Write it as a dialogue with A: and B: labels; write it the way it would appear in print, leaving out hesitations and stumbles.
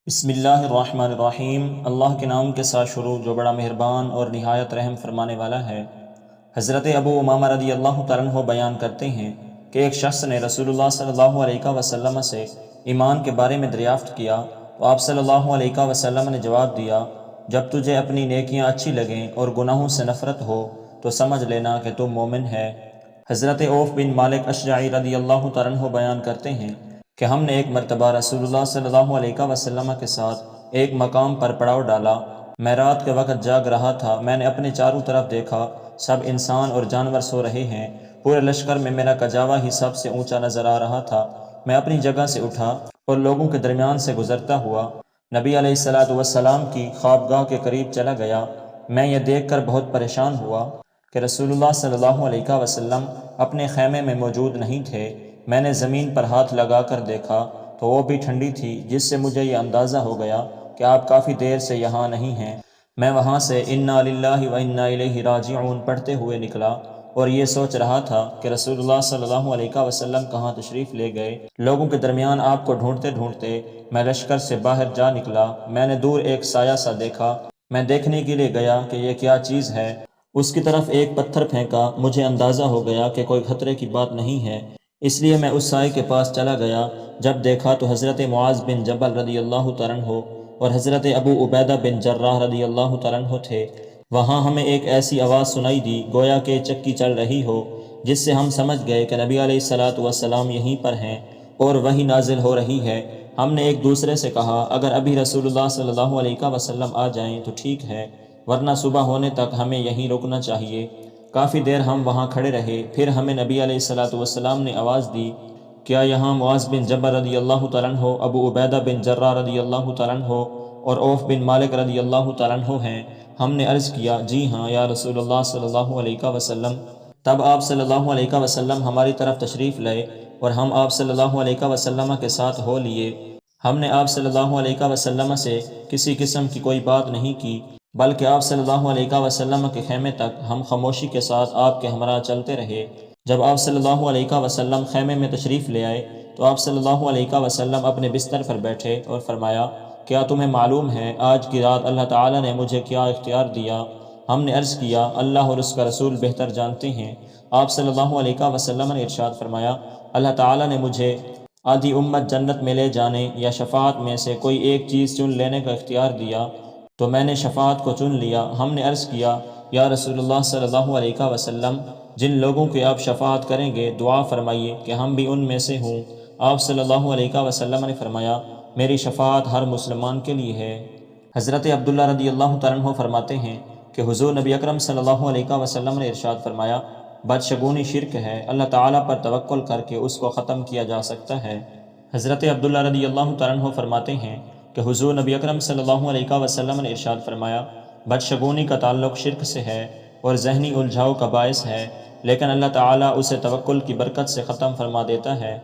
A: بسم اللہ الرحمن الرحیم۔ اللہ کے نام کے ساتھ شروع جو بڑا مہربان اور نہایت رحم فرمانے والا ہے۔ حضرت ابو امامہ رضی اللہ تعالیٰ عنہ بیان کرتے ہیں کہ ایک شخص نے رسول اللہ صلی اللہ علیہ وسلم سے ایمان کے بارے میں دریافت کیا تو آپ صلی اللہ علیہ وسلم نے جواب دیا، جب تجھے اپنی نیکیاں اچھی لگیں اور گناہوں سے نفرت ہو تو سمجھ لینا کہ تم مومن ہے۔ حضرت عوف بن مالک اشجعی رضی اللہ تعالیٰ عنہ بیان کرتے ہیں کہ ہم نے ایک مرتبہ رسول اللہ صلی اللہ علیہ وسلم کے ساتھ ایک مقام پر پڑاؤ ڈالا۔ میں رات کے وقت جاگ رہا تھا، میں نے اپنے چاروں طرف دیکھا، سب انسان اور جانور سو رہے ہیں، پورے لشکر میں میرا کجاوا ہی سب سے اونچا نظر آ رہا تھا۔ میں اپنی جگہ سے اٹھا اور لوگوں کے درمیان سے گزرتا ہوا نبی علیہ الصلوۃ والسلام کی خوابگاہ کے قریب چلا گیا۔ میں یہ دیکھ کر بہت پریشان ہوا کہ رسول اللہ صلی اللہ علیہ وسلم اپنے خیمے میں موجود نہیں تھے۔ میں نے زمین پر ہاتھ لگا کر دیکھا تو وہ بھی ٹھنڈی تھی، جس سے مجھے یہ اندازہ ہو گیا کہ آپ کافی دیر سے یہاں نہیں ہیں۔ میں وہاں سے انا للہ و انا الیہ راجعون پڑھتے ہوئے نکلا اور یہ سوچ رہا تھا کہ رسول اللہ صلی اللہ علیہ وسلم کہاں تشریف لے گئے۔ لوگوں کے درمیان آپ کو ڈھونڈتے ڈھونڈتے میں لشکر سے باہر جا نکلا۔ میں نے دور ایک سایہ سا دیکھا، میں دیکھنے کے لیے گیا کہ یہ کیا چیز ہے۔ اس کی طرف ایک پتھر پھینکا، مجھے اندازہ ہو گیا کہ کوئی خطرے کی بات نہیں ہے، اس لیے میں اس سائے کے پاس چلا گیا۔ جب دیکھا تو حضرت معاذ بن جبل رضی اللہ تعالیٰ عنہ اور حضرت ابو عبیدہ بن جراح رضی اللہ تعالیٰ عنہ تھے۔ وہاں ہمیں ایک ایسی آواز سنائی دی گویا کہ چکی چل رہی ہو، جس سے ہم سمجھ گئے کہ نبی علیہ الصلوۃ والسلام یہیں پر ہیں اور وحی نازل ہو رہی ہے۔ ہم نے ایک دوسرے سے کہا، اگر ابھی رسول اللہ صلی اللہ علیہ وسلم آ جائیں تو ٹھیک ہے، ورنہ صبح ہونے تک ہمیں یہیں رکنا چاہیے۔ کافی دیر ہم وہاں کھڑے رہے، پھر ہمیں نبی علیہ الصلوۃ والسلام نے آواز دی، کیا یہاں معاذ بن جبل رضی اللہ تعالیٰ عنہ، ابو عبیدہ بن جراح رضی اللہ تعالیٰ عنہ اور عوف بن مالک رضی اللہ تعالیٰ عنہ ہیں؟ ہم نے عرض کیا، جی ہاں یا رسول اللہ صلی اللہ علیہ وسلم۔ تب آپ صلی اللہ علیہ وسلم ہماری طرف تشریف لائے اور ہم آپ صلی اللہ علیہ وسلم کے ساتھ ہو لیے۔ ہم نے آپ صلی اللہ علیہ وسلم سے کسی قسم کی کوئی بات نہیں کی، بلکہ آپ صلی اللہ علیہ وسلم کے خیمے تک ہم خاموشی کے ساتھ آپ کے ہمراہ چلتے رہے۔ جب آپ صلی اللہ علیہ وسلم خیمے میں تشریف لے آئے تو آپ صلی اللہ علیہ وسلم اپنے بستر پر بیٹھے اور فرمایا، کیا تمہیں معلوم ہے آج کی رات اللہ تعالیٰ نے مجھے کیا اختیار دیا؟ ہم نے عرض کیا، اللہ اور اس کا رسول بہتر جانتے ہیں۔ آپ صلی اللہ علیہ وسلم نے ارشاد فرمایا، اللہ تعالیٰ نے مجھے آدھی امت جنت میں لے جانے یا شفاعت میں سے کوئی ایک چیز چن لینے کا اختیار دیا، تو میں نے شفاعت کو چن لیا۔ ہم نے عرض کیا، یا رسول اللہ صلی اللہ علیہ وسلم، جن لوگوں کی آپ شفاعت کریں گے دعا فرمائیے کہ ہم بھی ان میں سے ہوں۔ آپ صلی اللہ علیہ وسلم نے فرمایا، میری شفاعت ہر مسلمان کے لیے ہے۔ حضرت عبداللہ رضی اللہ تعالیٰ عنہ فرماتے ہیں کہ حضور نبی اکرم صلی اللہ علیہ وسلم نے ارشاد فرمایا، بدشگونی شرک ہے، اللہ تعالیٰ پر توکل کر کے اس کو ختم کیا جا سکتا ہے۔ حضرت عبداللہ رضی اللہ تعالیٰ عنہ فرماتے ہیں کہ حضور نبی اکرم صلی اللہ علیہ وسلم نے ارشاد فرمایا، بدشگونی کا تعلق شرک سے ہے اور ذہنی الجھاؤ کا باعث ہے، لیکن اللہ تعالیٰ اسے توکل کی برکت سے ختم فرما دیتا ہے۔